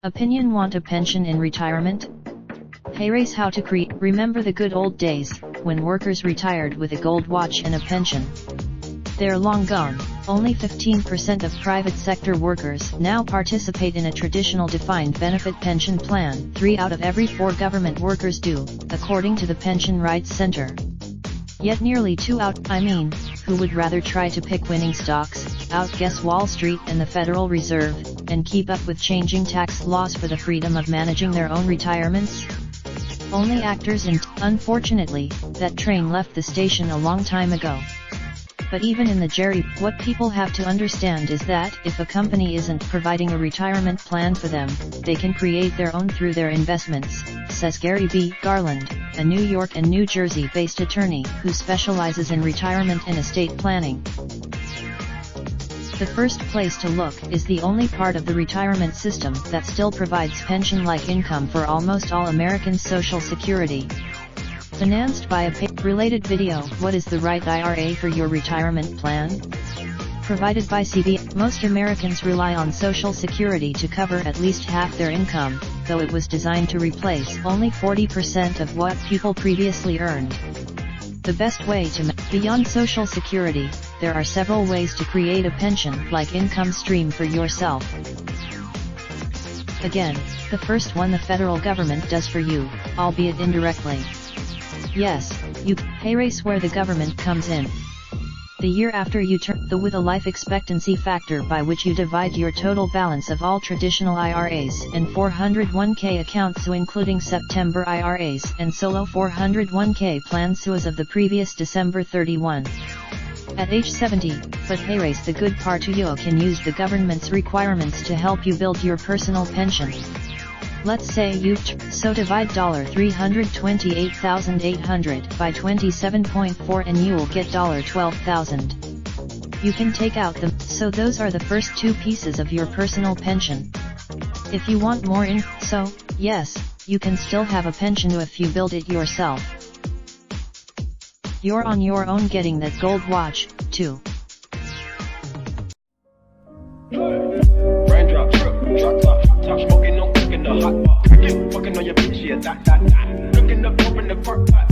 Opinion: want a pension in retirement? Payraise how to create. Remember the good old days, when workers retired with a gold watch and a pension? They're long gone. Only 15% of private sector workers now participate in a traditional defined benefit pension plan. 3 out of every 4 government workers do, according to the Pension Rights Center. Yet nearly 2 out, who would rather try to pick winning stocks, outguess Wall Street and the Federal Reserve, and keep up with changing tax laws for the freedom of managing their own retirements? Only actors. And, unfortunately, that train left the station a long time ago. But even in the Jerry, what people have to understand is that if a company isn't providing a retirement plan for them, they can create their own through their investments, says Gary B. Garland, a New York and New Jersey-based attorney who specializes in retirement and estate planning. The first place to look is the only part of the retirement system that still provides pension-like income for almost all Americans: Social Security. Financed by a related video. What is the right IRA for your retirement plan? Provided by CB. Most Americans rely on Social Security to cover at least half their income, though it was designed to replace only 40% of what people previously earned. The best way to beyond Social Security, there are several ways to create a pension-like income stream for yourself. Again, the first one the federal government does for you, albeit indirectly. Yes, Payraise, where the government comes in. The year after you turn with a life expectancy factor by which you divide your total balance of all traditional IRAs and 401k accounts, so including September IRAs and solo 401k plans, so as of the previous December 31. At age 70, but Payraise, the good part to you can use the government's requirements to help you build your personal pension. Let's say so divide $328,800 by 27.4 and you'll get $12,000. You can take out so those are the first 2 pieces of your personal pension. If you want more yes, you can still have a pension if you build it yourself. You're on your own getting that gold watch, too. Raindrop, drop top, smoking, no cooking the hot pot. Fucking on your bitch, yeah, that. Looking up, open the park pot.